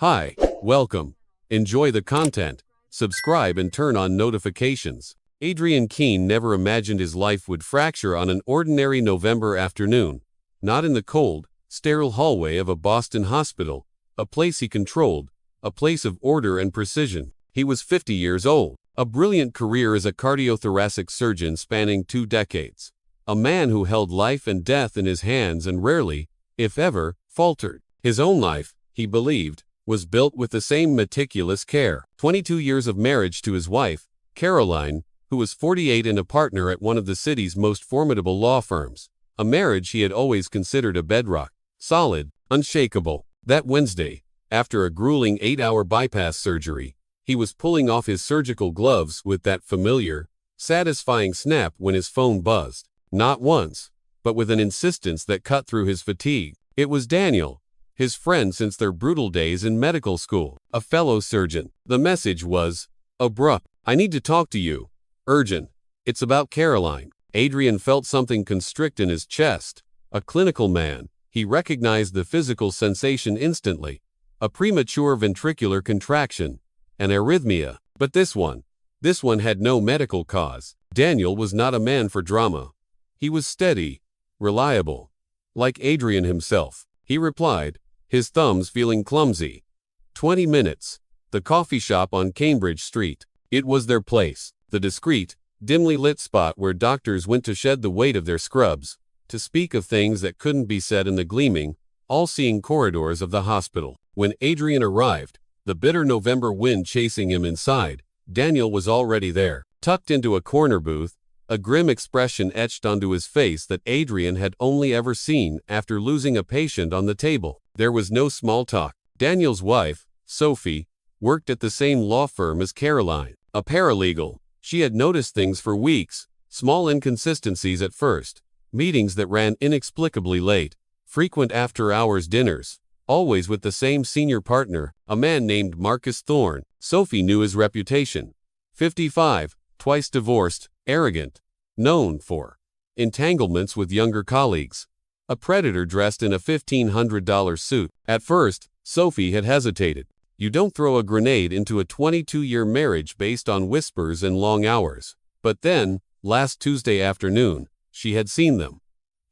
Hi, welcome. Enjoy the content, subscribe and turn on notifications. Adrian Keene never imagined his life would fracture on an ordinary November afternoon. Not in the cold, sterile hallway of a Boston hospital, a place he controlled, a place of order and precision. He was 50 years old, a brilliant career as a cardiothoracic surgeon spanning 2 decades. A man who held life and death in his hands and rarely, if ever, faltered. His own life, he believed, was built with the same meticulous care. 22 years of marriage to his wife, Caroline, who was 48 and a partner at one of the city's most formidable law firms. A marriage he had always considered a bedrock, solid, unshakable. That Wednesday, after a grueling 8-hour bypass surgery, he was pulling off his surgical gloves with that familiar, satisfying snap when his phone buzzed. Not once, but with an insistence that cut through his fatigue. It was Daniel, his friend since their brutal days in medical school, a fellow surgeon. The message was abrupt. "I need to talk to you. Urgent. It's about Caroline." Adrian felt something constrict in his chest. A clinical man, he recognized the physical sensation instantly. A premature ventricular contraction, an arrhythmia. But this one had no medical cause. Daniel was not a man for drama. He was steady, reliable, like Adrian himself. He replied, his thumbs feeling clumsy. 20 minutes. The coffee shop on Cambridge Street. It was their place, the discreet, dimly lit spot where doctors went to shed the weight of their scrubs, to speak of things that couldn't be said in the gleaming, all-seeing corridors of the hospital. When Adrian arrived, the bitter November wind chasing him inside, Daniel was already there, tucked into a corner booth, a grim expression etched onto his face that Adrian had only ever seen after losing a patient on the table. There was no small talk. Daniel's wife, Sophie, worked at the same law firm as Caroline, a paralegal. She had noticed things for weeks, small inconsistencies at first, meetings that ran inexplicably late, frequent after-hours dinners, always with the same senior partner, a man named Marcus Thorne. Sophie knew his reputation. 55, twice divorced, arrogant, known for entanglements with younger colleagues, a predator dressed in a $1,500 suit. At first, Sophie had hesitated. You don't throw a grenade into a 22-year marriage based on whispers and long hours. But then, last Tuesday afternoon, she had seen them.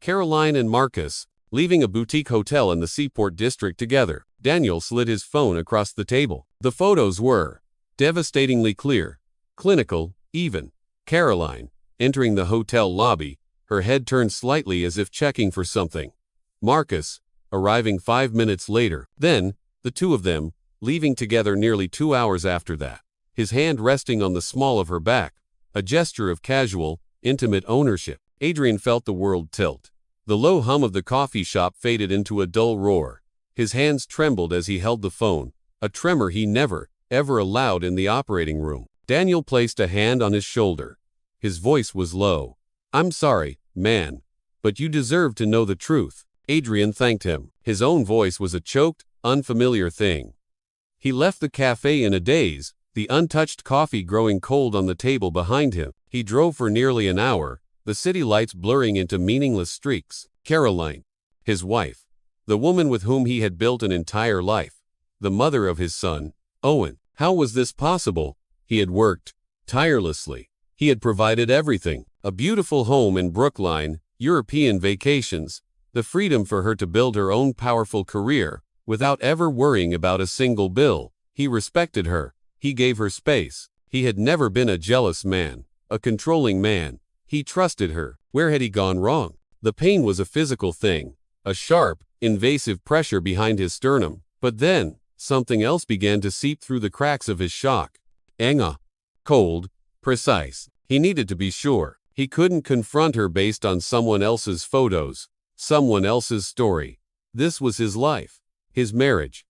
Caroline and Marcus, leaving a boutique hotel in the Seaport district together. Daniel slid his phone across the table. The photos were devastatingly clear, clinical, even. Caroline, entering the hotel lobby, her head turned slightly as if checking for something. Marcus, arriving 5 minutes later. Then, the two of them, leaving together nearly 2 hours after that, his hand resting on the small of her back, a gesture of casual, intimate ownership. Adrian felt the world tilt. The low hum of the coffee shop faded into a dull roar. His hands trembled as he held the phone, a tremor he never, ever allowed in the operating room. Daniel placed a hand on his shoulder. His voice was low. "I'm sorry, man, but you deserve to know the truth." Adrian thanked him. His own voice was a choked, unfamiliar thing. He left the cafe in a daze, the untouched coffee growing cold on the table behind him. He drove for nearly an hour, the city lights blurring into meaningless streaks. Caroline, his wife, the woman with whom he had built an entire life, the mother of his son, Owen. How was this possible? He had worked tirelessly. He had provided everything, a beautiful home in Brookline, European vacations, the freedom for her to build her own powerful career, without ever worrying about a single bill. He respected her. He gave her space. He had never been a jealous man, a controlling man. He trusted her. Where had he gone wrong? The pain was a physical thing, a sharp, invasive pressure behind his sternum. But then, something else began to seep through the cracks of his shock. Anga. Cold, precise. He needed to be sure. He couldn't confront her based on someone else's photos, someone else's story. This was his life, his marriage.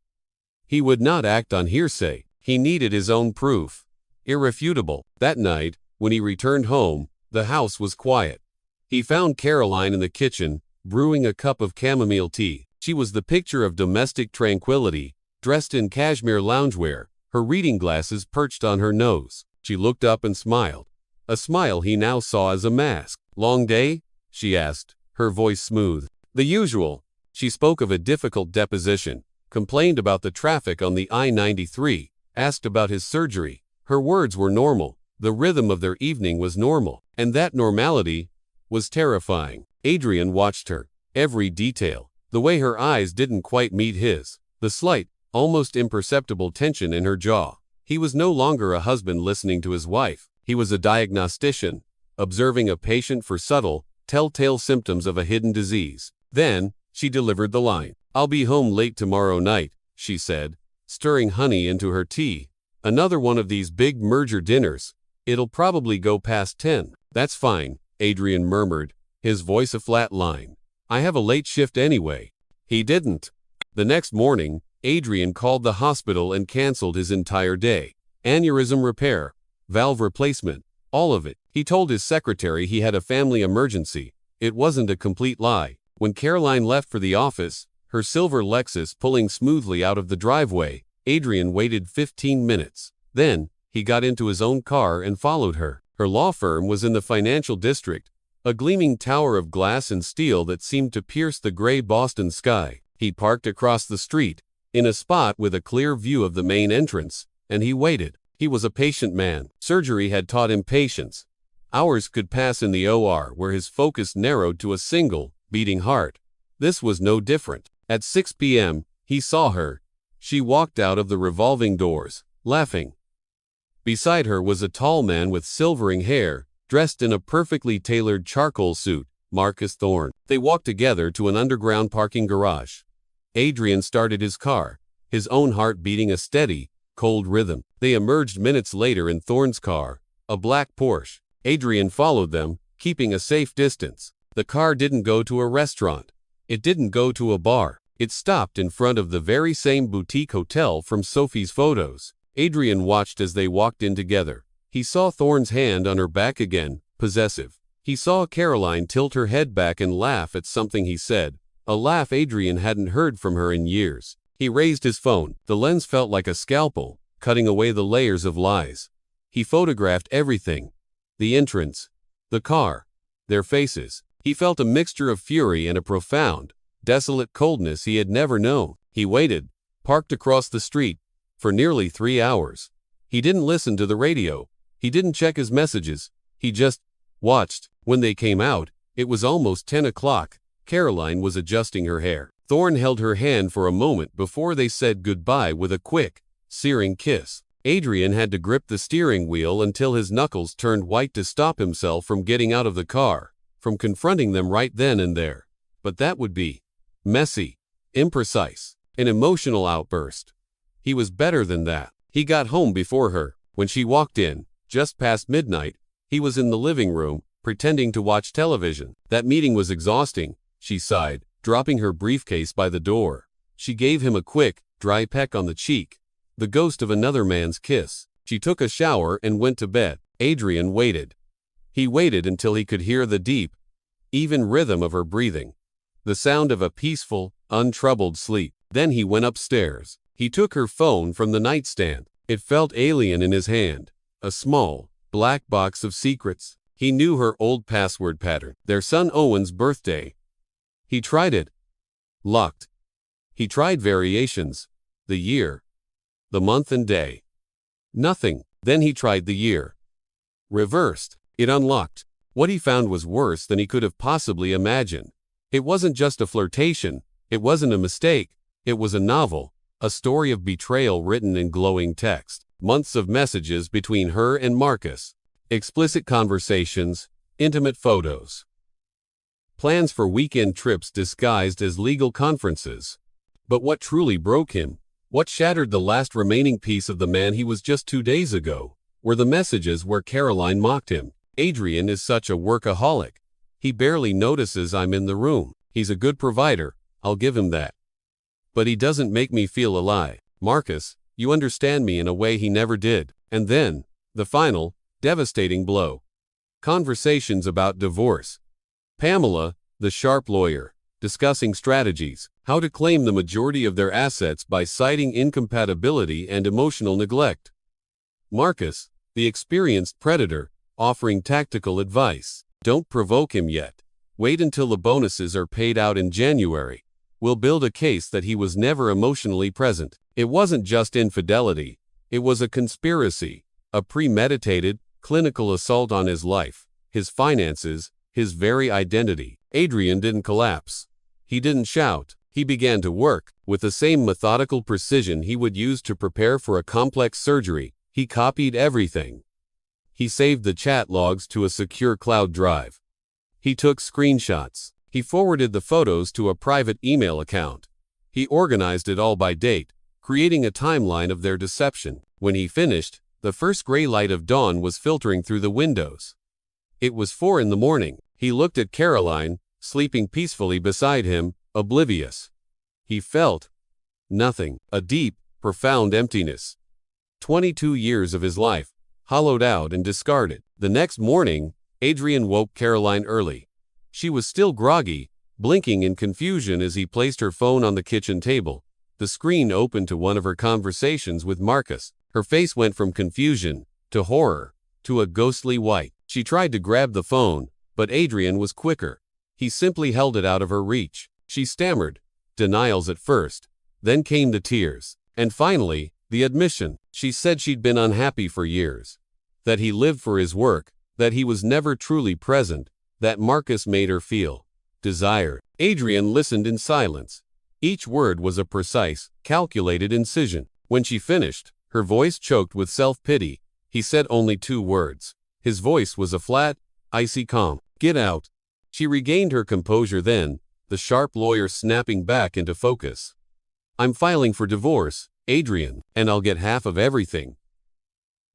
He would not act on hearsay. He needed his own proof. Irrefutable. That night, when he returned home, the house was quiet. He found Caroline in the kitchen, brewing a cup of chamomile tea. She was the picture of domestic tranquility, dressed in cashmere loungewear, her reading glasses perched on her nose. She looked up and smiled. A smile he now saw as a mask. "Long day?" she asked, her voice smooth. "The usual." She spoke of a difficult deposition, complained about the traffic on the I-93, asked about his surgery. Her words were normal. The rhythm of their evening was normal, and that normality was terrifying. Adrian watched her, every detail, the way her eyes didn't quite meet his, the slight, almost imperceptible tension in her jaw. He was no longer a husband listening to his wife. He was a diagnostician, observing a patient for subtle, telltale symptoms of a hidden disease. Then, she delivered the line. "I'll be home late tomorrow night," she said, stirring honey into her tea. "Another one of these big merger dinners. It'll probably go past 10. "That's fine," Adrian murmured, his voice a flat line. "I have a late shift anyway." He didn't. The next morning, Adrian called the hospital and canceled his entire day. Aneurysm repair, valve replacement, all of it. He told his secretary he had a family emergency. It wasn't a complete lie. When Caroline left for the office, her silver Lexus pulling smoothly out of the driveway, Adrian waited 15 minutes. Then, he got into his own car and followed her. Her law firm was in the financial district, a gleaming tower of glass and steel that seemed to pierce the gray Boston sky. He parked across the street, in a spot with a clear view of the main entrance, and he waited. He was a patient man. Surgery had taught him patience. Hours could pass in the OR where his focus narrowed to a single, beating heart. This was no different. At 6 p.m., he saw her. She walked out of the revolving doors, laughing. Beside her was a tall man with silvering hair, dressed in a perfectly tailored charcoal suit, Marcus Thorne. They walked together to an underground parking garage. Adrian started his car, his own heart beating a steady, cold rhythm. They emerged minutes later in Thorne's car, a black Porsche. Adrian followed them, keeping a safe distance. The car didn't go to a restaurant. It didn't go to a bar. It stopped in front of the very same boutique hotel from Sophie's photos. Adrian watched as they walked in together. He saw Thorne's hand on her back again, possessive. He saw Caroline tilt her head back and laugh at something he said, a laugh Adrian hadn't heard from her in years. He raised his phone. The lens felt like a scalpel, cutting away the layers of lies. He photographed everything. The entrance, the car, their faces. He felt a mixture of fury and a profound, desolate coldness he had never known. He waited, parked across the street, for nearly 3 hours. He didn't listen to the radio. He didn't check his messages. He just watched. When they came out, it was almost 10 o'clock. Caroline was adjusting her hair. Thorne held her hand for a moment before they said goodbye with a quick, searing kiss. Adrian had to grip the steering wheel until his knuckles turned white to stop himself from getting out of the car, from confronting them right then and there. But that would be messy, imprecise, an emotional outburst. He was better than that. He got home before her. When she walked in, just past midnight, he was in the living room, pretending to watch television. That meeting was exhausting, she sighed, dropping her briefcase by the door. She gave him a quick, dry peck on the cheek, the ghost of another man's kiss. She took a shower and went to bed. Adrian waited. He waited until he could hear the deep, even rhythm of her breathing, the sound of a peaceful, untroubled sleep. Then he went upstairs. He took her phone from the nightstand. It felt alien in his hand, a small, black box of secrets. He knew her old password pattern, their son Owen's birthday. He tried it. Locked. He tried variations, the year, the month and day. Nothing. Then he tried the year. Reversed. It unlocked. What he found was worse than he could have possibly imagined. It wasn't just a flirtation. It wasn't a mistake. It was a novel. A story of betrayal written in glowing text. Months of messages between her and Marcus. Explicit conversations, intimate photos. Plans for weekend trips disguised as legal conferences. But what truly broke him, what shattered the last remaining piece of the man he was just 2 days ago, were the messages where Caroline mocked him. Adrian is such a workaholic. He barely notices I'm in the room. He's a good provider, I'll give him that. But he doesn't make me feel alive. Marcus, you understand me in a way he never did. And then, the final, devastating blow. Conversations about divorce. Pamela, the sharp lawyer, discussing strategies, how to claim the majority of their assets by citing incompatibility and emotional neglect. Marcus, the experienced predator, offering tactical advice. Don't provoke him yet. Wait until the bonuses are paid out in January. will build a case that he was never emotionally present. It wasn't just infidelity. It was a conspiracy, a premeditated, clinical assault on his life, his finances, his very identity. Adrian didn't collapse. He didn't shout. He began to work. With the same methodical precision he would use to prepare for a complex surgery, he copied everything. He saved the chat logs to a secure cloud drive. He took screenshots. He forwarded the photos to a private email account. He organized it all by date, creating a timeline of their deception. When he finished, the first gray light of dawn was filtering through the windows. It was 4 in the morning. He looked at Caroline, sleeping peacefully beside him, oblivious. He felt nothing, a deep, profound emptiness. 22 years of his life, hollowed out and discarded. The next morning, Adrian woke Caroline early. She was still groggy, blinking in confusion as he placed her phone on the kitchen table. The screen opened to one of her conversations with Marcus. Her face went from confusion to horror to a ghostly white. She tried to grab the phone, but Adrian was quicker. He simply held it out of her reach. She stammered, denials at first. Then came the tears. And finally, the admission. She said she'd been unhappy for years. That he lived for his work, that he was never truly present, that Marcus made her feel desired. Adrian listened in silence. Each word was a precise, calculated incision. When she finished, her voice choked with self-pity. He said only 2 words. His voice was a flat, icy calm. "Get out." She regained her composure then, the sharp lawyer snapping back into focus. "I'm filing for divorce, Adrian, and I'll get half of everything.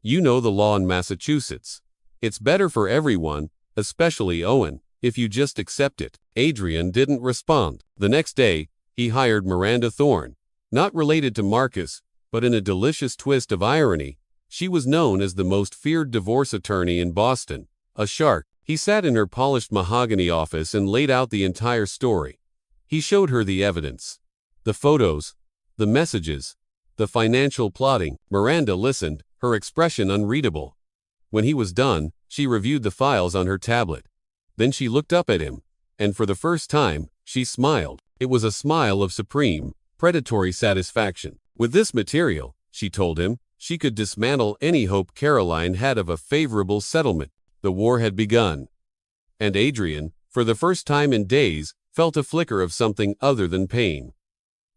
You know the law in Massachusetts. It's better for everyone, especially Owen, if you just accept it." Adrian didn't respond. The next day, he hired Miranda Thorne. Not related to Marcus, but in a delicious twist of irony, she was known as the most feared divorce attorney in Boston, a shark. He sat in her polished mahogany office and laid out the entire story. He showed her the evidence. The photos, the messages, the financial plotting. Miranda listened, her expression unreadable. When he was done, she reviewed the files on her tablet. Then she looked up at him, and for the first time, she smiled. It was a smile of supreme, predatory satisfaction. With this material, she told him, she could dismantle any hope Caroline had of a favorable settlement. The war had begun. And Adrian, for the first time in days, felt a flicker of something other than pain.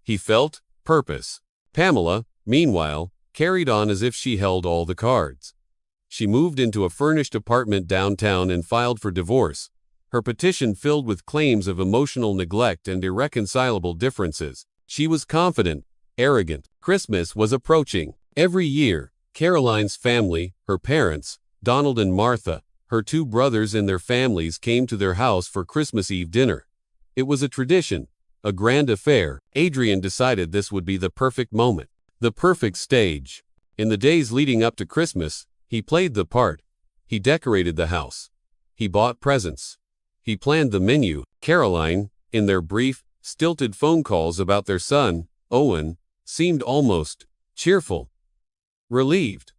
He felt purpose. Pamela, meanwhile, carried on as if she held all the cards. She moved into a furnished apartment downtown and filed for divorce, her petition filled with claims of emotional neglect and irreconcilable differences. She was confident, arrogant. Christmas was approaching. Every year, Caroline's family, her parents, Donald and Martha, her 2 brothers and their families came to their house for Christmas Eve dinner. It was a tradition, a grand affair. Adrian decided this would be the perfect moment, the perfect stage. In the days leading up to Christmas, he played the part. He decorated the house. He bought presents. He planned the menu. Caroline, in their brief, stilted phone calls about their son, Owen, seemed almost cheerful, relieved.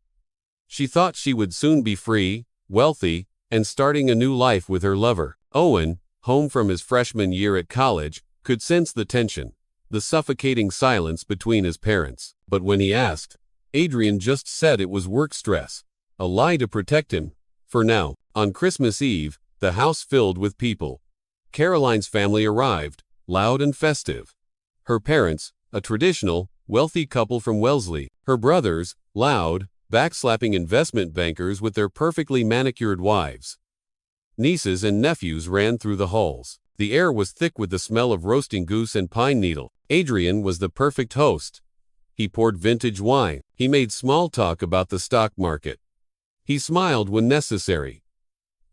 She thought she would soon be free, wealthy, and starting a new life with her lover. Owen, home from his freshman year at college, could sense the tension, the suffocating silence between his parents. But when he asked, Adrian just said it was work stress, a lie to protect him. For now, on Christmas Eve, the house filled with people. Caroline's family arrived, loud and festive. Her parents, a traditional, wealthy couple from Wellesley. Her brothers, loud, backslapping investment bankers with their perfectly manicured wives. Nieces and nephews ran through the halls. The air was thick with the smell of roasting goose and pine needle. Adrian was the perfect host. He poured vintage wine. He made small talk about the stock market. He smiled when necessary.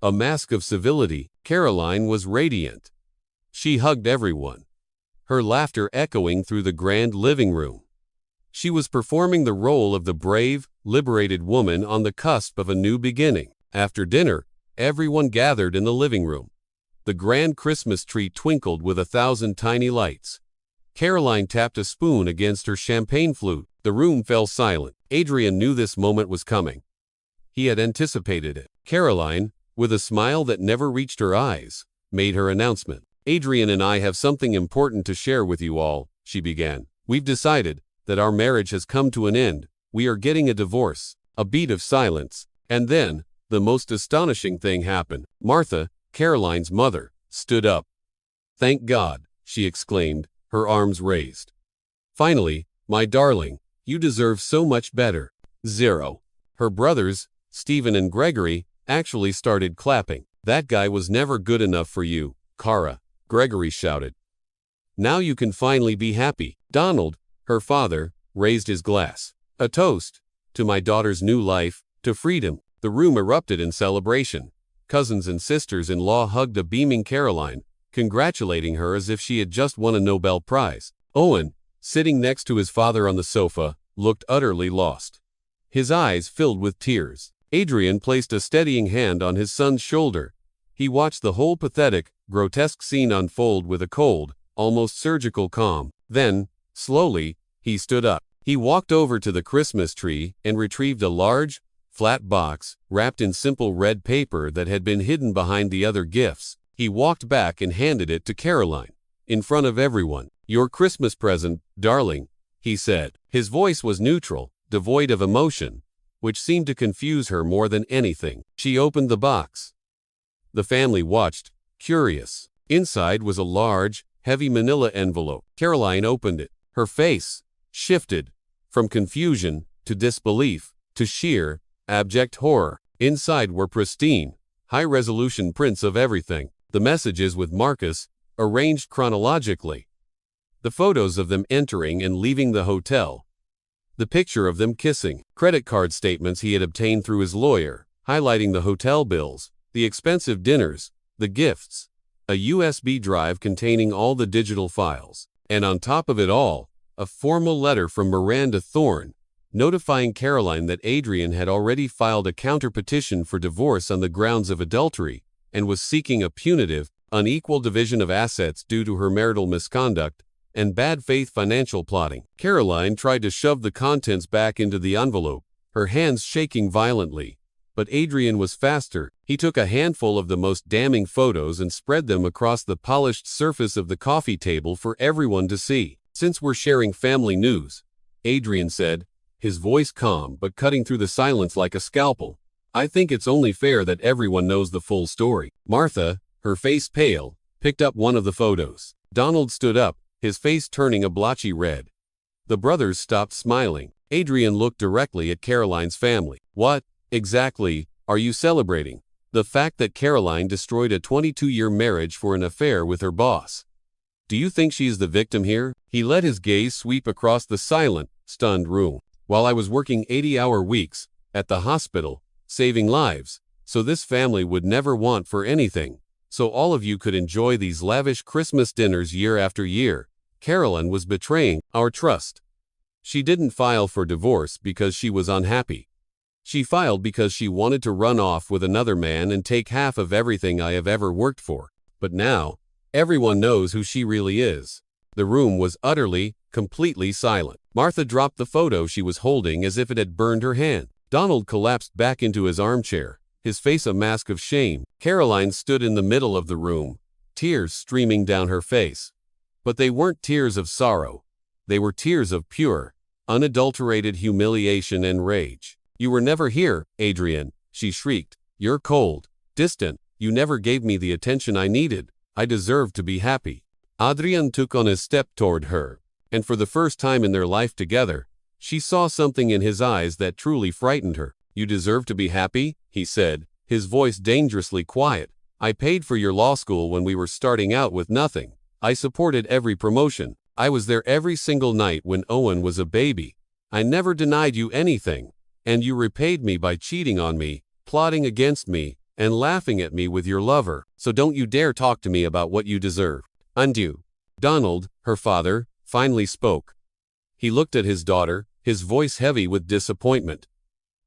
A mask of civility. Caroline was radiant. She hugged everyone, her laughter echoing through the grand living room. She was performing the role of the brave, liberated woman on the cusp of a new beginning. After dinner, everyone gathered in the living room. The grand Christmas tree twinkled with 1,000 tiny lights. Caroline tapped a spoon against her champagne flute. The room fell silent. Adrian knew this moment was coming. He had anticipated it. Caroline, with a smile that never reached her eyes, made her announcement. Adrian and I have something important to share with you all, she began. We've decided that our marriage has come to an end. We are getting a divorce. A beat of silence. And then, the most astonishing thing happened. Martha, Caroline's mother, stood up. Thank God, she exclaimed, her arms raised. Finally, my darling, you deserve so much better. 0. Her brothers, Stephen and Gregory, actually started clapping. That guy was never good enough for you, Cara, Gregory shouted. Now you can finally be happy. Donald, her father, raised his glass. A toast to my daughter's new life, to freedom. The room erupted in celebration. Cousins and sisters-in-law hugged a beaming Caroline, congratulating her as if she had just won a Nobel Prize. Owen, sitting next to his father on the sofa, looked utterly lost. His eyes filled with tears. Adrian placed a steadying hand on his son's shoulder. He watched the whole pathetic, grotesque scene unfold with a cold, almost surgical calm. Then, slowly, he stood up. He walked over to the Christmas tree and retrieved a large, flat box, wrapped in simple red paper that had been hidden behind the other gifts. He walked back and handed it to Caroline. In front of everyone. Your Christmas present, darling, he said. His voice was neutral, devoid of emotion, which seemed to confuse her more than anything. She opened the box. The family watched, curious. Inside was a large, heavy manila envelope. Caroline opened it. Her face shifted from confusion to disbelief to sheer, abject horror. Inside were pristine, high-resolution prints of everything. The messages with Marcus, arranged chronologically. The photos of them entering and leaving the hotel. The picture of them kissing. Credit card statements he had obtained through his lawyer, highlighting the hotel bills, the expensive dinners, the gifts. A USB drive containing all the digital files. And on top of it all, a formal letter from Miranda Thorne, notifying Caroline that Adrian had already filed a counter-petition for divorce on the grounds of adultery, and was seeking a punitive, unequal division of assets due to her marital misconduct and bad faith financial plotting. Caroline tried to shove the contents back into the envelope, her hands shaking violently. But Adrian was faster. He took a handful of the most damning photos and spread them across the polished surface of the coffee table for everyone to see. Since we're sharing family news, Adrian said, his voice calm but cutting through the silence like a scalpel, I think it's only fair that everyone knows the full story. Martha, her face pale, picked up one of the photos. Donald stood up, his face turning a blotchy red. The brothers stopped smiling. Adrian looked directly at Caroline's family. What, exactly, are you celebrating? The fact that Caroline destroyed a 22-year marriage for an affair with her boss. Do you think she's the victim here? He let his gaze sweep across the silent, stunned room. While I was working 80-hour weeks, at the hospital, saving lives, so this family would never want for anything, so all of you could enjoy these lavish Christmas dinners year after year, Caroline was betraying our trust. She didn't file for divorce because she was unhappy. She filed because she wanted to run off with another man and take half of everything I have ever worked for. But now, everyone knows who she really is. The room was utterly, completely silent. Martha dropped the photo she was holding as if it had burned her hand. Donald collapsed back into his armchair, his face a mask of shame. Caroline stood in the middle of the room, tears streaming down her face. But they weren't tears of sorrow. They were tears of pure, unadulterated humiliation and rage. You were never here, Adrian, she shrieked. You're cold, distant. You never gave me the attention I needed. I deserved to be happy. Adrian took on a step toward her, and for the first time in their life together, she saw something in his eyes that truly frightened her. You deserve to be happy, he said, his voice dangerously quiet. I paid for your law school when we were starting out with nothing. I supported every promotion. I was there every single night when Owen was a baby. I never denied you anything. And you repaid me by cheating on me, plotting against me, and laughing at me with your lover. So don't you dare talk to me about what you deserve. Undue. Donald, her father, finally spoke. He looked at his daughter, his voice heavy with disappointment.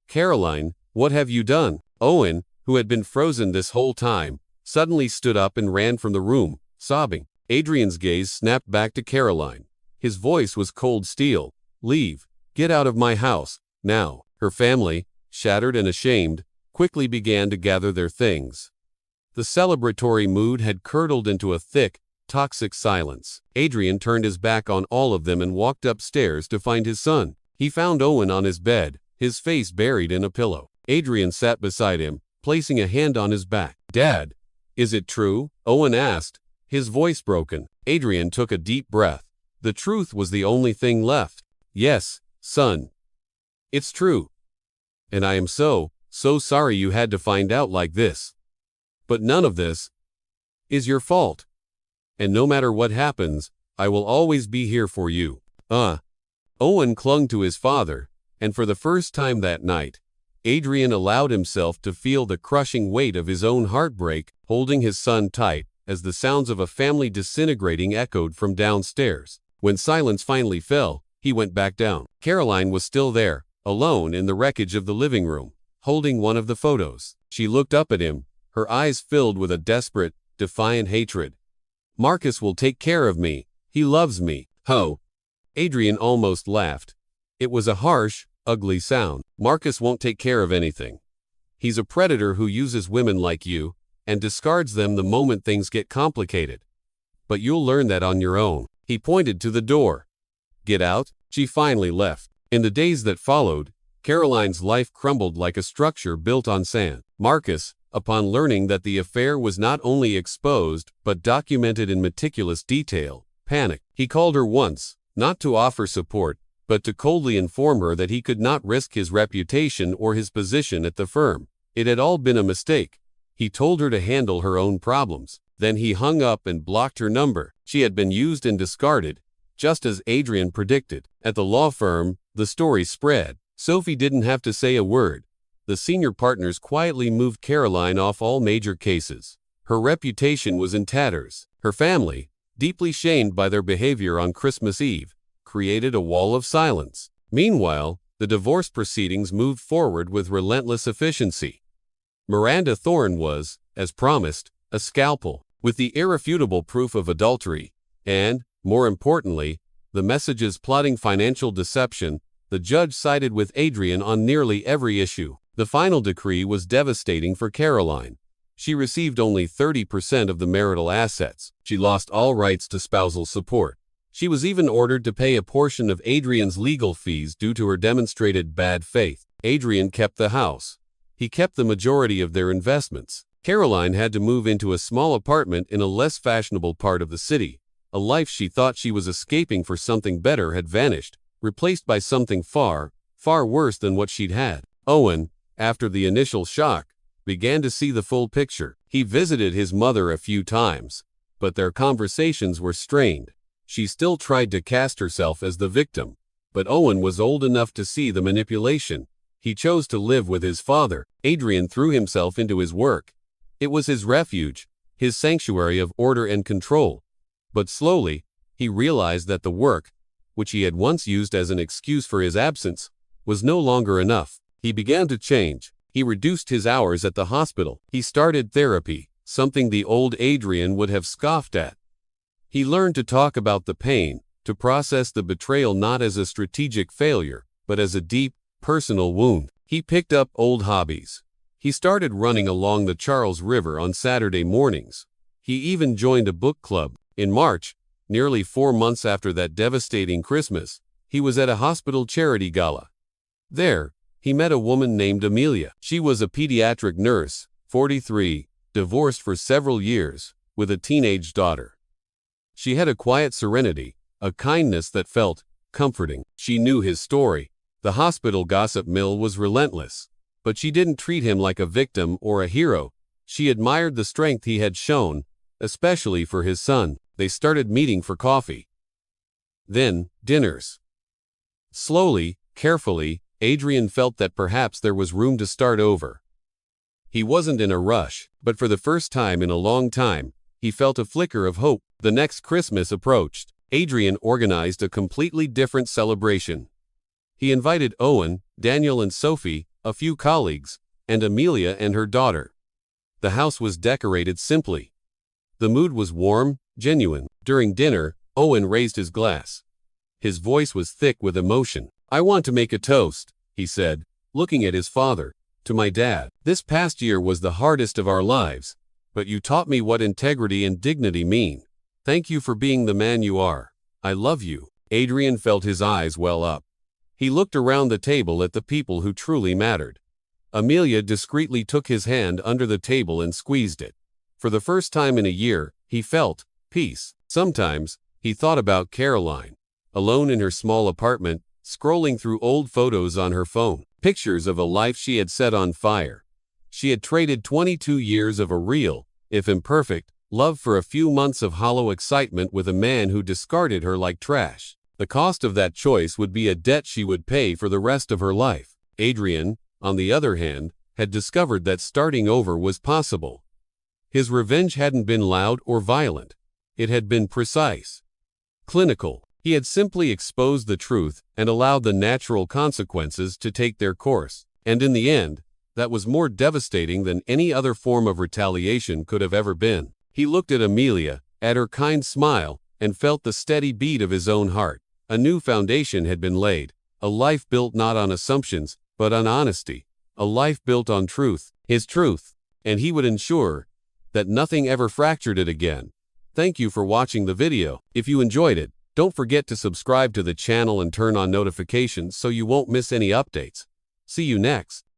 Caroline, what have you done? Owen, who had been frozen this whole time, suddenly stood up and ran from the room, sobbing. Adrian's gaze snapped back to Caroline. His voice was cold steel. Leave. Get out of my house, now. Her family, shattered and ashamed, quickly began to gather their things. The celebratory mood had curdled into a thick, toxic silence. Adrian turned his back on all of them and walked upstairs to find his son. He found Owen on his bed, his face buried in a pillow. Adrian sat beside him, placing a hand on his back. "Dad, is it true?" Owen asked, his voice broken. Adrian took a deep breath. The truth was the only thing left. "Yes, son. It's true. And I am so sorry you had to find out like this. But none of this is your fault. And no matter what happens, I will always be here for you." Owen clung to his father, and for the first time that night, Adrian allowed himself to feel the crushing weight of his own heartbreak, holding his son tight, as the sounds of a family disintegrating echoed from downstairs. When silence finally fell, he went back down. Caroline was still there, alone in the wreckage of the living room, holding one of the photos. She looked up at him, her eyes filled with a desperate, defiant hatred. "Marcus will take care of me. He loves me." "Ho!" Adrian almost laughed. It was a harsh, ugly sound. "Marcus won't take care of anything. He's a predator who uses women like you and discards them the moment things get complicated. But you'll learn that on your own." He pointed to the door. "Get out." She finally left. In the days that followed, Caroline's life crumbled like a structure built on sand. Marcus, upon learning that the affair was not only exposed but documented in meticulous detail, panicked. He called her once, not to offer support, but to coldly inform her that he could not risk his reputation or his position at the firm. It had all been a mistake. He told her to handle her own problems. Then he hung up and blocked her number. She had been used and discarded, just as Adrian predicted. At the law firm, the story spread. Sophie didn't have to say a word. The senior partners quietly moved Caroline off all major cases. Her reputation was in tatters. Her family, deeply shamed by their behavior on Christmas Eve, created a wall of silence. Meanwhile, the divorce proceedings moved forward with relentless efficiency. Miranda Thorne was, as promised, a scalpel, with the irrefutable proof of adultery, and, more importantly, the messages plotting financial deception. The judge sided with Adrian on nearly every issue. The final decree was devastating for Caroline. She received only 30% of the marital assets. She lost all rights to spousal support. She was even ordered to pay a portion of Adrian's legal fees due to her demonstrated bad faith. Adrian kept the house. He kept the majority of their investments. Caroline had to move into a small apartment in a less fashionable part of the city. A life she thought she was escaping for something better had vanished, replaced by something far, far worse than what she'd had. Owen, after the initial shock, began to see the full picture. He visited his mother a few times, but their conversations were strained. She still tried to cast herself as the victim, but Owen was old enough to see the manipulation. He chose to live with his father. Adrian threw himself into his work. It was his refuge, his sanctuary of order and control. But slowly, he realized that the work, which he had once used as an excuse for his absence, was no longer enough. He began to change. He reduced his hours at the hospital. He started therapy, something the old Adrian would have scoffed at. He learned to talk about the pain, to process the betrayal not as a strategic failure, but as a deep, personal wound. He picked up old hobbies. He started running along the Charles River on Saturday mornings. He even joined a book club. In March, nearly 4 months after that devastating Christmas, he was at a hospital charity gala. There, he met a woman named Amelia. She was a pediatric nurse, 43, divorced for several years, with a teenage daughter. She had a quiet serenity, a kindness that felt comforting. She knew his story. The hospital gossip mill was relentless, but she didn't treat him like a victim or a hero. She admired the strength he had shown, especially for his son. They started meeting for coffee. Then, dinners. Slowly, carefully, Adrian felt that perhaps there was room to start over. He wasn't in a rush, but for the first time in a long time, he felt a flicker of hope. The next Christmas approached. Adrian organized a completely different celebration. He invited Owen, Daniel and Sophie, a few colleagues, and Amelia and her daughter. The house was decorated simply. The mood was warm, genuine. During dinner, Owen raised his glass. His voice was thick with emotion. "I want to make a toast," he said, looking at his father, "to my dad. This past year was the hardest of our lives, but you taught me what integrity and dignity mean. Thank you for being the man you are. I love you." Adrian felt his eyes well up. He looked around the table at the people who truly mattered. Amelia discreetly took his hand under the table and squeezed it. For the first time in a year, he felt peace. Sometimes, he thought about Caroline, alone in her small apartment, scrolling through old photos on her phone, pictures of a life she had set on fire. She had traded 22 years of a real, if imperfect, love for a few months of hollow excitement with a man who discarded her like trash. The cost of that choice would be a debt she would pay for the rest of her life. Adrian, on the other hand, had discovered that starting over was possible. His revenge hadn't been loud or violent. It had been precise, clinical. He had simply exposed the truth and allowed the natural consequences to take their course. And in the end, that was more devastating than any other form of retaliation could have ever been. He looked at Amelia, at her kind smile, and felt the steady beat of his own heart. A new foundation had been laid, a life built not on assumptions, but on honesty, a life built on truth, his truth, and he would ensure that nothing ever fractured it again. Thank you for watching the video. If you enjoyed it, don't forget to subscribe to the channel and turn on notifications so you won't miss any updates. See you next.